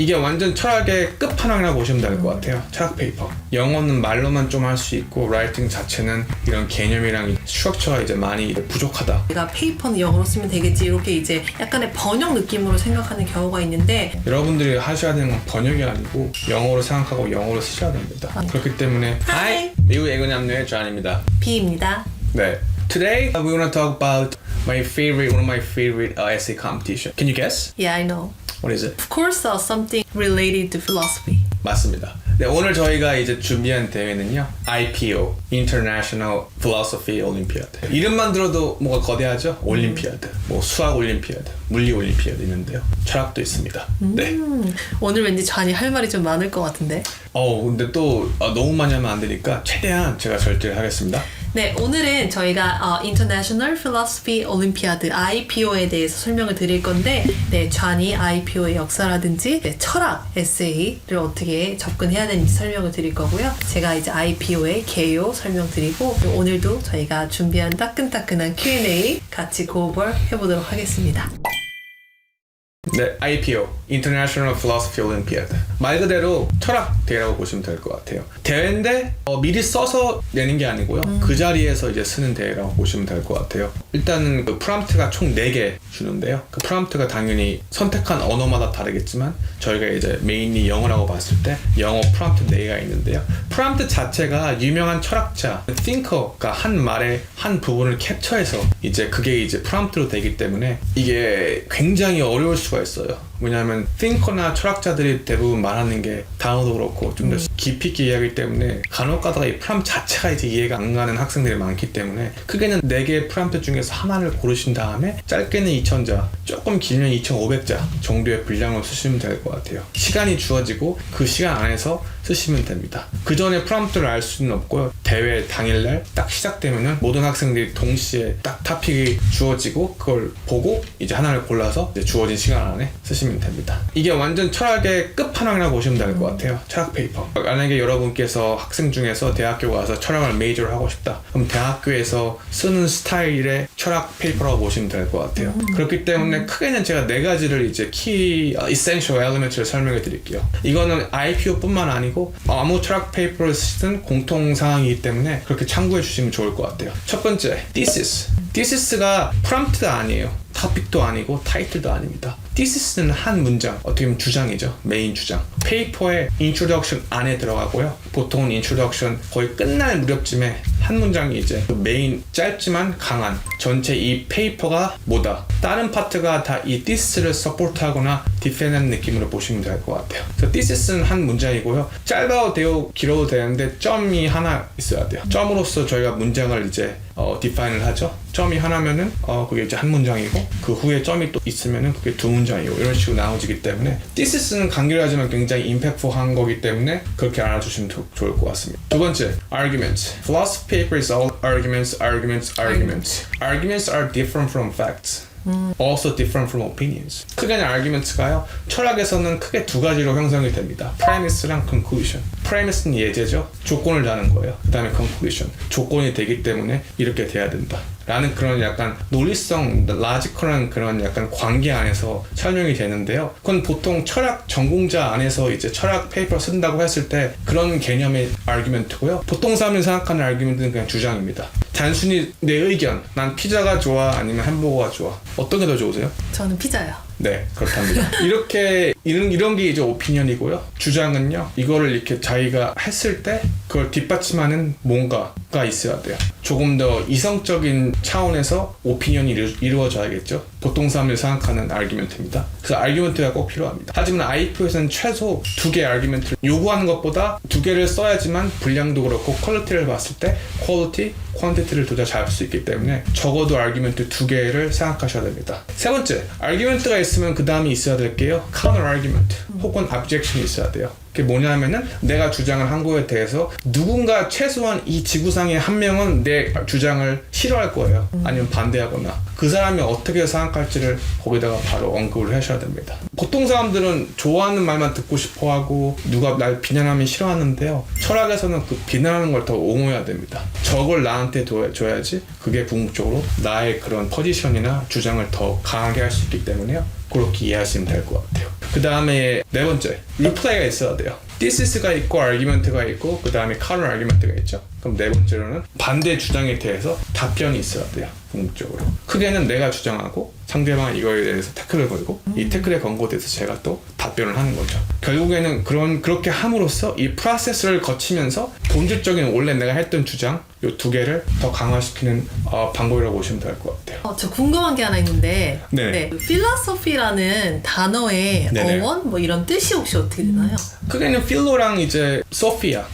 이게 완전 철학의 끝판왕이라고 보시면 될 것 같아요. 철학 페이퍼. 영어는 말로만 좀 할 수 있고 라이팅 자체는 이런 개념이랑 스트럭처가 이제 많이 부족하다. 내가 페이퍼는 영어로 쓰면 되겠지 이렇게 이제 약간의 번역 느낌으로 생각하는 경우가 있는데 여러분들이 하셔야 되는 건 번역이 아니고 영어로 생각하고 영어로 쓰셔야 됩니다. 그렇기 때문에 Hi. 미국 애국남녀의 존입니다. B입니다. 네. Today we want to talk about one of my favorite essay competition. Can you guess? Yeah, I know. What is it? Of course, something related to philosophy. 맞습니다. 네, 오늘 저희가 이제 준비한 대회는요, IPO, International Philosophy Olympiad. 이름만 들어도 뭐가 거대하죠? 올림피아드, 뭐 수학 올림피아드, 물리 올림피아드 있는데요. 철학도 있습니다. 네. 오늘 왠지 잔이 할 말이 좀 많을 것 같은데. 근데 또 너무 많이 하면 안 되니까 최대한 제가 절제를 하겠습니다. 네, 오늘은 저희가 International Philosophy Olympiad IPO에 대해서 설명을 드릴 건데, 네, 잔이 IPO의 역사라든지 철학 에세이를 어떻게 접근해야 되는지 설명을 드릴 거고요. 제가 이제 IPO의 개요 설명드리고, 오늘도 저희가 준비한 따끈따끈한 Q&A 같이 고볼 해보도록 하겠습니다. 네, IPO, International Philosophy Olympiad. 말 그대로 철학 대회라고 보시면 될 것 같아요. 대회인데 미리 써서 내는 게 아니고요. 그 자리에서 이제 쓰는 대회라고 보시면 될 것 같아요. 일단은 그 프롬프트가 총 4개 주는데요. 그 프롬프트가 당연히 선택한 언어마다 다르겠지만 저희가 이제 메인이 영어라고 봤을 때 영어 프롬프트 4개가 있는데요. 프롬프트 자체가 유명한 철학자, thinker가 한 말의 한 부분을 캡처해서 이제 그게 이제 프롬프트로 되기 때문에 이게 굉장히 어려울 수가 있어요. 왜냐하면 thinker나 철학자들이 대부분 말하는 게 단어도 그렇고 좀 더 깊이 있게 이해하기 때문에 간혹 가다가 이 프롬프트 자체가 이제 이해가 안 가는 학생들이 많기 때문에 크게는 4개의 프롬프트 중에서 하나를 고르신 다음에 짧게는 2000자, 조금 길면 2500자 정도의 분량을 쓰시면 될 것 같아요. 시간이 주어지고 그 시간 안에서 쓰시면 됩니다. 그 전에 프롬프트를 알 수는 없고요. 대회 당일날 딱 시작되면은 모든 학생들이 동시에 딱 토픽이 주어지고 그걸 보고 이제 하나를 골라서 이제 주어진 시간 안에 쓰시면 됩니다. 이게 완전 철학의 끝판왕이라고 보시면 될 것 같아요. 철학 페이퍼. 만약에 여러분께서 학생 중에서 대학교 가서 철학을 메이저로 하고 싶다. 그럼 대학교에서 쓰는 스타일의 철학 페이퍼라고 보시면 될 것 같아요. 그렇기 때문에 크게는 제가 4가지를 이제 키 essential elements를 설명해 드릴게요. 이거는 IPO뿐만 아니고 아무 철학 페이퍼를 쓰시든 공통사항이기 때문에 그렇게 참고해 주시면 좋을 것 같아요. 첫 번째, thesis. thesis가 프롬프트가 아니에요. 토픽도 아니고 타이틀도 아닙니다. thesis는 한 문장, 어떻게 보면 주장이죠. 메인 주장. 페이퍼의 introduction 안에 들어가고요. 보통은 introduction 거의 끝날 무렵쯤에 한 문장이 이제 메인 짧지만 강한 전체 이 페이퍼가 뭐다. 다른 파트가 다 이 thesis를 서포트하거나 디펜하는 느낌으로 보시면 될 것 같아요. 그래서 thesis는 한 문장이고요. 짧아도 되고 길어도 되는데 점이 하나 있어야 돼요. 점으로써 저희가 문장을 이제 디파인을 하죠. 점이 하나면은 그게 이제 한 문장이고 그 후에 점이 또 있으면은 그게 2문장이고 이런 식으로 나눠지기 때문에 thesis는 간결하지만 굉장히 임팩트한 거기 때문에 그렇게 알아주시면 좋을 것 같습니다. 두 번째, arguments. Philosophy paper is all arguments, arguments, arguments. Arguments are different from facts. Also different from opinions. 크게는 arguments가요. 철학에서는 크게 2가지로 형성이 됩니다. premise랑 conclusion. premise는 예제죠. 조건을 다는 거예요. 그 다음에 conclusion. 조건이 되기 때문에 이렇게 돼야 된다. 라는 그런 약간 논리성, 라지컬한 그런 약간 관계 안에서 설명이 되는데요. 그건 보통 철학 전공자 안에서 이제 철학 페이퍼 쓴다고 했을 때 그런 개념의 argument고요. 보통 사람이 생각하는 argument는 그냥 주장입니다. 단순히 내 의견, 난 피자가 좋아 아니면 햄버거가 좋아. 어떤 게 더 좋으세요? 저는 피자요. 네, 그렇답니다. 이렇게 이런 게 이제 오피니언이고요. 주장은요. 이거를 이렇게 자기가 했을 때 그걸 뒷받침하는 뭔가가 있어야 돼요. 조금 더 이성적인 차원에서 오피니언이 이루어져야겠죠. 보통 사람들이 생각하는 아르규멘트입니다. 그래서 아르규멘트가 꼭 필요합니다. 하지만 IPO에서는 최소 2개의 아르규멘트를 요구하는 것보다 2개를 써야지만 분량도 그렇고 퀄리티를 봤을 때 퀄리티, 퀀티티를 둘 다 잡을 수 있기 때문에 적어도 아르규멘트 2개를 생각하셔야 됩니다. 세 번째, 아르규멘트가 있으면 그 다음에 있어야 될 게요. counter argument 혹은 objection이 있어야 돼요. 그게 뭐냐면은 내가 주장을 한 거에 대해서 누군가 최소한 이 지구상의 한 명은 내 주장을 싫어할 거예요. 아니면 반대하거나 그 사람이 어떻게 생각할지를 거기다가 바로 언급을 하셔야 됩니다. 보통 사람들은 좋아하는 말만 듣고 싶어 하고 누가 날 비난하면 싫어하는데요. 철학에서는 그 비난하는 걸 더 옹호해야 됩니다. 저걸 나한테 줘야지 그게 궁극적으로 나의 그런 포지션이나 주장을 더 강하게 할 수 있기 때문에요. 그렇게 이해하시면 될 것 같아요. 그 다음에 네 번째, 리플레이가 있어야 돼요. thisis가 있고 argument가 있고 그 다음에 counter argument가 있죠. 그럼 네 번째로는 반대 주장에 대해서 답변이 있어야 돼요. 궁극적으로. 크게는 내가 주장하고 상대방은 이거에 대해서 태클을 걸고 이 태클에 건 거에 대해서 제가 또 답변을 하는 거죠. 결국에는 그렇게 함으로써 이 프로세스를 거치면서 본질적인 원래 내가 했던 주장 이 두 개를 더 강화시키는 방법이라고 보시면 될 것 같아요. 저 궁금한 게 하나 있는데 네. philosophy라는 단어의 네네. 어원 뭐 이런 뜻이 혹시 어떻게 되나요? 크게는 필로랑 이제 소피아.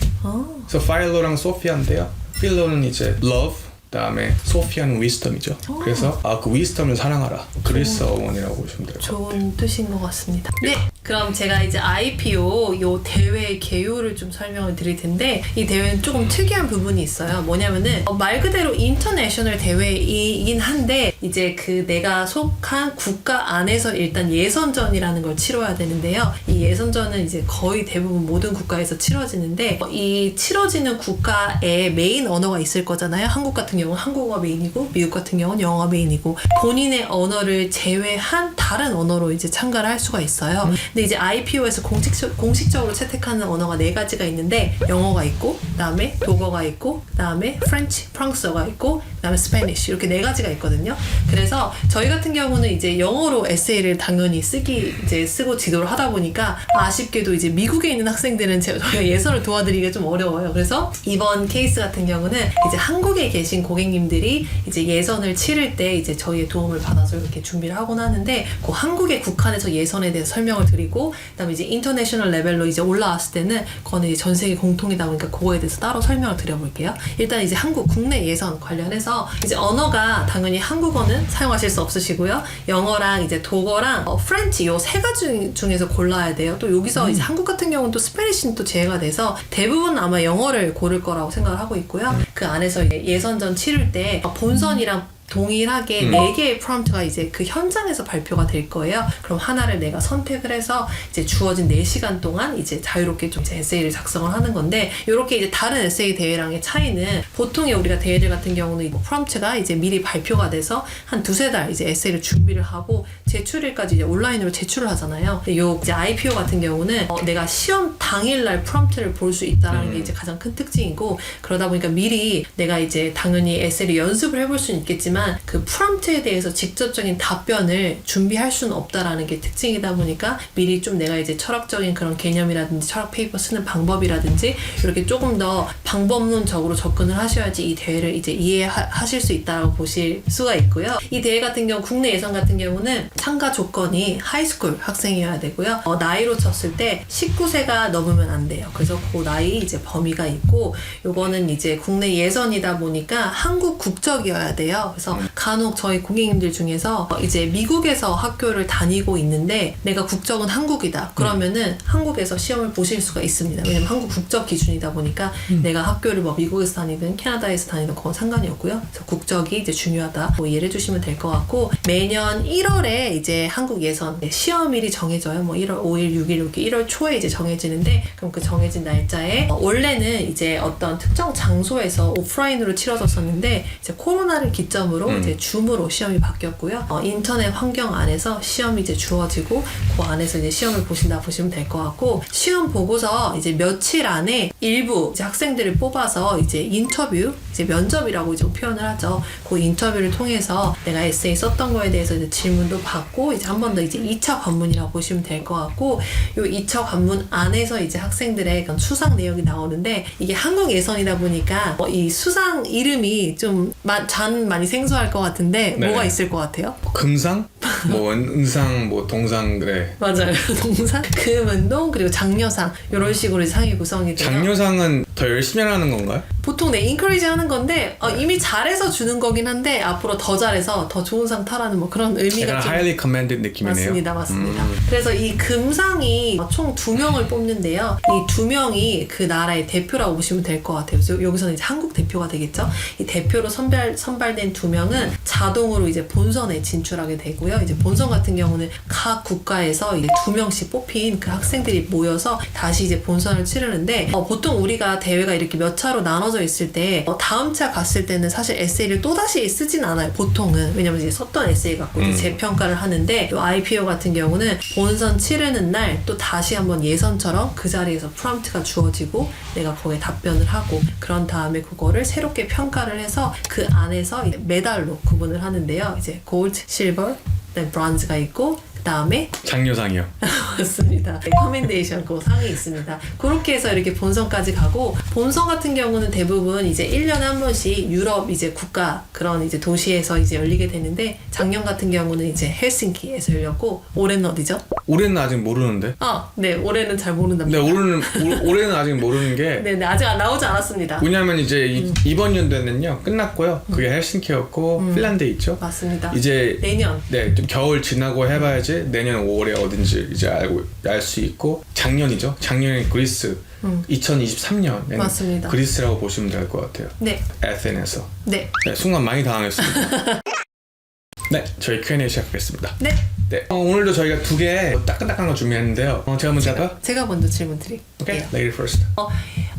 그래서 파일로랑 소피아인데요. 필로는 이제 love, 그다음에 소피아는 wisdom이죠. 그래서 그 wisdom을 사랑하라. 그리스 어원이라고 보시면 돼요. 좋은 뜻인 것 같습니다. 네, 그럼 제가 이제 IPO 요 대회의 개요를 좀 설명을 드릴 텐데 이 대회는 조금 특이한 부분이 있어요. 뭐냐면은 말 그대로 인터내셔널 대회이긴 한데 이제 그 내가 속한 국가 안에서 일단 예선전이라는 걸 치러야 되는데요. 이 예선전은 이제 거의 대부분 모든 국가에서 치러지는데 이 치러지는 국가의 메인 언어가 있을 거잖아요. 한국 같은 경우는 한국어가 메인이고 미국 같은 경우는 영어가 메인이고 본인의 언어를 제외한 다른 언어로 이제 참가를 할 수가 있어요. 근데 이제 IPO에서 공식적으로 채택하는 언어가 4가지가 있는데 영어가 있고 그다음에 독어가 있고 그다음에 프랑스어가 있고 그다음에 스페니쉬 이렇게 4가지가 있거든요. 그래서 저희 같은 경우는 이제 영어로 에세이를 당연히 쓰고 지도를 하다 보니까 아쉽게도 이제 미국에 있는 학생들은 저희가 예선을 도와드리기가 좀 어려워요. 그래서 이번 케이스 같은 경우는 이제 한국에 계신 고객님들이 이제 예선을 치를 때 이제 저희의 도움을 받아서 이렇게 준비를 하곤 하는데 그 한국에 국한해서 예선에 대해서 설명을 드리고 그다음에 이제 인터내셔널 레벨로 이제 올라왔을 때는 그거는 이제 전 세계 공통이다 보니까 그거에 대해서 따로 설명을 드려볼게요. 일단 이제 한국 국내 예선 관련해서 이제 언어가 당연히 한국어는 사용하실 수 없으시고요. 영어랑 이제 독어랑 프렌치 요 3가지 중에서 골라야 돼요. 또 여기서 이제 한국 같은 경우는 또 스페니쉬는 또 제외가 돼서 대부분 아마 영어를 고를 거라고 생각을 하고 있고요. 그 안에서 이제 예선전 치를 때 본선이랑 동일하게 4개의 프롬프트가 이제 그 현장에서 발표가 될 거예요. 그럼 하나를 내가 선택을 해서 이제 주어진 4시간 동안 이제 자유롭게 좀 이제 에세이를 작성을 하는 건데 이렇게 이제 다른 에세이 대회랑의 차이는 보통의 우리가 대회들 같은 경우는 프롬프트가 이제 미리 발표가 돼서 한 2-3달 이제 에세이를 준비를 하고 제출일까지 이제 온라인으로 제출을 하잖아요. 근데 요 이제 IPO 같은 경우는 내가 시험 당일날 프롬프트를 볼 수 있다는 게 이제 가장 큰 특징이고 그러다 보니까 미리 내가 이제 당연히 에세이를 연습을 해볼 수는 있겠지만 그 프롬프트에 대해서 직접적인 답변을 준비할 수는 없다라는 게 특징이다 보니까 미리 좀 내가 이제 철학적인 그런 개념이라든지 철학 페이퍼 쓰는 방법이라든지 이렇게 조금 더 방법론적으로 접근을 하셔야지 이 대회를 이제 이해하실 수 있다고 보실 수가 있고요. 이 대회 같은 경우 국내 예선 같은 경우는 참가 조건이 하이스쿨 학생이어야 되고요. 나이로 쳤을 때 19세가 넘으면 안 돼요. 그래서 그 나이 이제 범위가 있고 요거는 이제 국내 예선이다 보니까 한국 국적이어야 돼요. 그래서 간혹 저희 고객님들 중에서 이제 미국에서 학교를 다니고 있는데 내가 국적은 한국이다. 그러면은 한국에서 시험을 보실 수가 있습니다. 왜냐면 한국 국적 기준이다 보니까 내가 학교를 뭐 미국에서 다니든 캐나다에서 다니든 그건 상관이 없고요. 그래서 국적이 이제 중요하다. 뭐 이해를 해주시면 될 것 같고 매년 1월에 이제 한국 예선 시험일이 정해져요. 뭐 1월 5일, 6일 이렇게 1월 초에 이제 정해지는데 그럼 그 정해진 날짜에 원래는 이제 어떤 특정 장소에서 오프라인으로 치러졌었는데 이제 코로나를 기점으로 이제 줌으로 시험이 바뀌었고요. 인터넷 환경 안에서 시험이 이제 주어지고 그 안에서 이제 시험을 보신다 보시면 될 것 같고 시험 보고서 이제 며칠 안에 일부 이제 학생들을 뽑아서 이제 인터뷰, 이제 면접이라고 이제 표현을 하죠. 그 인터뷰를 통해서 내가 에세이 썼던 거에 대해서 이제 질문도 받고 이제 한 번 더 이제 2차 관문이라고 보시면 될 것 같고 요 2차 관문 안에서 이제 학생들의 그런 수상 내역이 나오는데 이게 한국 예선이다 보니까 이 수상 이름이 좀 많이 생소할 것 같은데 네. 뭐가 있을 것 같아요? 금상? 뭐 은상, 뭐 동상 그래. 맞아요. 동상, 금은동 그리고 장려상 이런 식으로 상이 구성이 돼요. 장려상은 더 열심히 하는 건가요? 보통 인커리지 하는 건데 이미 잘해서 주는 거긴 한데 앞으로 더 잘해서 더 좋은 상 타라는 뭐 그런 의미가 약간 좀 highly commended 느낌이네요. 맞습니다. 그래서 이 금상이 총 2명을 뽑는데요. 이 2명이 그 나라의 대표라고 보시면 될 것 같아요. 그래서 여기서는 이제 한국 대표가 되겠죠. 이 대표로 선발된 2명은 자동으로 이제 본선에 진출하게 되고요. 이제 본선 같은 경우는 각 국가에서 이제 2명씩 뽑힌 그 학생들이 모여서 다시 이제 본선을 치르는데 보통 우리가 대회가 이렇게 몇 차로 나눠져 있을 때 다음 차 갔을 때는 사실 에세이를 또다시 쓰진 않아요. 보통은. 왜냐면 이제 썼던 에세이 갖고 이제 재평가를 하는데 요 IPO 같은 경우는 본선 치르는 날 또 다시 한번 예선처럼 그 자리에서 프롬프트가 주어지고 내가 거기에 답변을 하고 그런 다음에 그거를 새롭게 평가를 해서 그 안에서 이제 메달로 구분을 하는데요. 이제 골드, 실버, 그다음에 브론즈가 있고 그 다음에 장려상이요. 맞습니다. 커멘데이션 그 상이 있습니다. 그렇게 해서 이렇게 본선까지 가고 본선 같은 경우는 대부분 이제 1년에 한 번씩 유럽 이제 국가 그런 이제 도시에서 이제 열리게 되는데 작년 같은 경우는 이제 헬싱키에서 열렸고 올해는 어디죠? 올해는 아직 모르는데. 네, 올해는 잘 모른답니다. 네, 올해는 아직 모르는 게. 네, 아직 나오지 않았습니다. 왜냐면 이제 이번 연도에는요 끝났고요. 그게 헬싱키였고 핀란드에 있죠. 맞습니다. 이제 내년. 네, 좀 겨울 지나고 해봐야지 내년 5월에 어딘지 이제 알 수 있고 작년이죠. 작년에 그리스 2023년에는 맞습니다. 그리스라고 보시면 될 것 같아요. 네. 에덴에서. 네. 네, 순간 많이 당황했습니다. 네, 저희 Q&A 시작하겠습니다. 네. 네, 오늘도 저희가 2개 따끈따끈한 거 준비했는데요. 제가 먼저 할까요? 제가 먼저 질문 드릴게요. 오케이, lady first.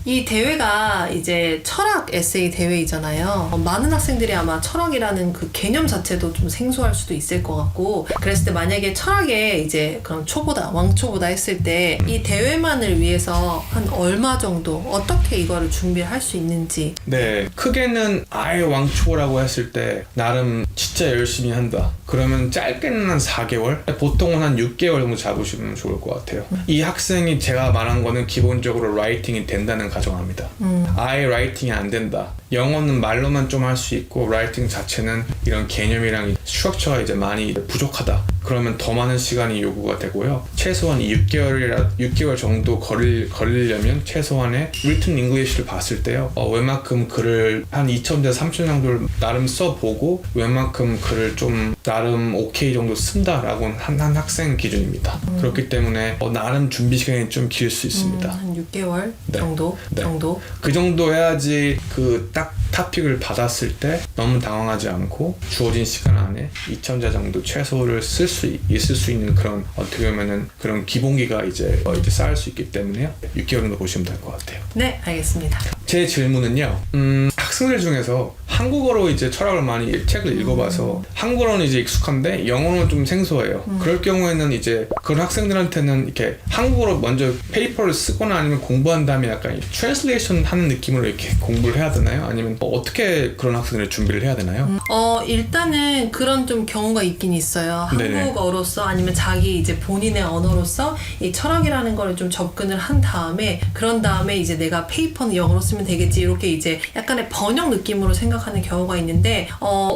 이 대회가 이제 철학 에세이 대회이잖아요. 많은 학생들이 아마 철학이라는 그 개념 자체도 좀 생소할 수도 있을 것 같고 그랬을 때 만약에 철학에 이제 그런 초보다, 왕초보다 했을 때 이 대회만을 위해서 한 얼마 정도 어떻게 이거를 준비를 할 수 있는지 네, 크게는 아예 왕초라고 했을 때 나름 진짜 열심히 한다. 그러면 짧게는 한 4개월? 보통은 한 6개월 정도 잡으시면 좋을 것 같아요. 이 학생이 제가 말한 거는 기본적으로 라이팅이 된다는 가정합니다. 아예 라이팅이 안 된다. 영어는 말로만 좀 할 수 있고 라이팅 자체는 이런 개념이랑 스트럭처가 이제 많이 부족하다. 그러면 더 많은 시간이 요구가 되고요. 최소한 6개월 정도 걸리려면 최소한의 written English를 봤을 때요. 웬만큼 글을 한 2,000대 3,000 정도를 나름 써보고 웬만큼 글을 좀 나름 오케이 정도 쓴다라고 한 학생 기준입니다. 그렇기 때문에 나름 준비 시간이 좀 길 수 있습니다. 한 6개월 네. 정도? 네. 정도? 그 정도 해야지 그 딱 토픽을 받았을 때 너무 당황하지 않고 주어진 시간 안에 2,000자 정도 최소를 쓸 수 있을 수 있는 그런 어떻게 보면은 그런 기본기가 이제 쌓일 수 있기 때문에요. 6개월 정도 보시면 될 것 같아요. 네, 알겠습니다. 제 질문은요. 학생들 중에서 한국어로 이제 철학을 많이 책을 읽어봐서 한국어는 이제 익숙한데 영어는 좀 생소해요. 그럴 경우에는 이제 그런 학생들한테는 이렇게 한국어로 먼저 페이퍼를 쓰거나 아니면 공부한 다음에 약간 트랜슬레이션 하는 느낌으로 이렇게 공부를 해야 되나요? 아니면 어떻게 그런 학생들을 준비를 해야 되나요? 일단은 그런 좀 경우가 있긴 있어요. 네네. 한국어로서 아니면 자기 이제 본인의 언어로서 이 철학이라는 거를 좀 접근을 한 다음에 그런 다음에 이제 내가 페이퍼는 영어로 쓰면 되겠지 이렇게 이제 약간의 번역 느낌으로 생각하는 경우가 있는데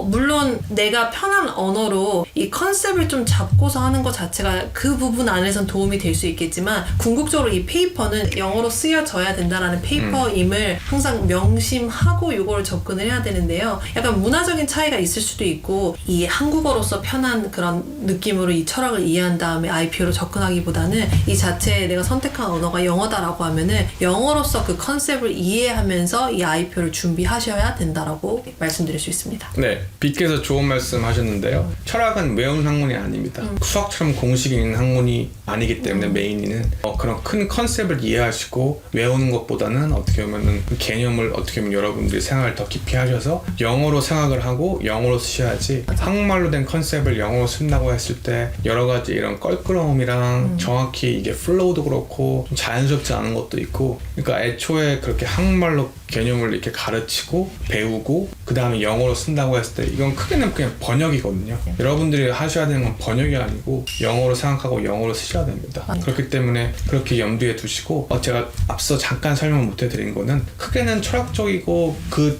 물론 내가 편한 언어로 이 컨셉을 좀 잡고서 하는 것 자체가 그 부분 안에선 도움이 될 수 있겠지만 궁극적으로 이 페이퍼는 영어로 쓰여져야 된다라는 페이퍼임을 항상 명심하고 이거를 접근을 해야 되는데요. 약간 문화적인 차이가 있을 수도 있고 이 한국어로서 편한 그런 느낌으로 이 철학을 이해한 다음에 IPO로 접근하기보다는 이 자체에 내가 선택한 언어가 영어다라고 하면은 영어로서 그 컨셉을 이해하면서 이 IPO를 준비하셔야 된다라고 말씀드릴 수 있습니다. 네, 빅께서 좋은 말씀 하셨는데요. 철학은 외운 학문이 아닙니다. 수학처럼 공식이 있는 학문이 아니기 때문에 메인이는 그런 큰 컨셉을 이해하시고 외우는 것보다는 어떻게 보면은 그 개념을 어떻게 보면 여러분들이 생각을 더 깊이 하셔서 영어로 생각을 하고 영어로 쓰셔야지 한국말로 된 컨셉을 영어로 쓴다고 했을 때 여러 가지 이런 껄끄러움이랑 정확히 이게 플로우도 그렇고 좀 자연스럽지 않은 것도 있고 그러니까 애초에 그렇게 한국말로 개념을 이렇게 가르치고 배우고 그 다음에 영어로 쓴다고 했을 때 이건 크게는 그냥 번역이거든요. 여러분들이 하셔야 되는 건 번역이 아니고 영어로 생각하고 영어로 쓰셔야 됩니다. 그렇기 때문에 그렇게 염두에 두시고 제가 앞서 잠깐 설명 못 해드린 거는 크게는 철학적이고 그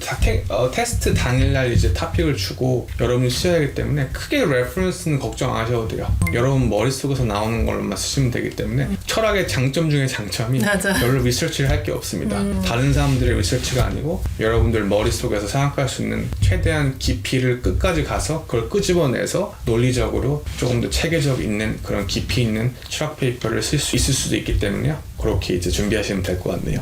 테스트 당일날 이제 토픽을 주고 여러분이 쓰셔야 하기 때문에 크게 레퍼런스는 걱정 안 하셔도 돼요. 여러분 머릿속에서 나오는 걸로만 쓰시면 되기 때문에 철학의 장점 중에 장점이 맞아. 별로 리서치를 할 게 없습니다. 다른 사람들의 리서치가 아니고 여러분들 머릿속에서 생각할 수 있는 최대한 깊이를 끝까지 가서 그걸 끄집어내서 논리적으로 조금 더 체계적 있는 그런 깊이 있는 철학 페이퍼를 쓸 수 있을 수도 있기 때문에요. 그렇게 이제 준비하시면 될 것 같네요.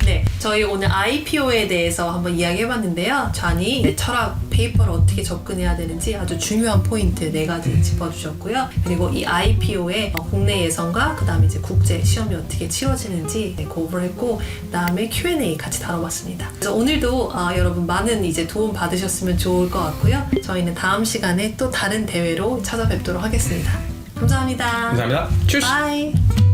네, 저희 오늘 IPO에 대해서 한번 이야기해봤는데요. 좌니 철학 페이퍼를 어떻게 접근해야 되는지 아주 중요한 포인트 4가지 짚어주셨고요. 그리고 이 IPO의 국내 예선과 그 다음에 이제 국제 시험이 어떻게 치러지는지 공부를 했고, 그 다음에 Q&A 같이 다뤄봤습니다. 그래서 오늘도 여러분 많은 이제 도움 받으셨으면 좋을 것 같고요. 저희는 다음 시간에 또 다른 대회로 찾아뵙도록 하겠습니다. 감사합니다. 감사합니다. Tschüss. 바이.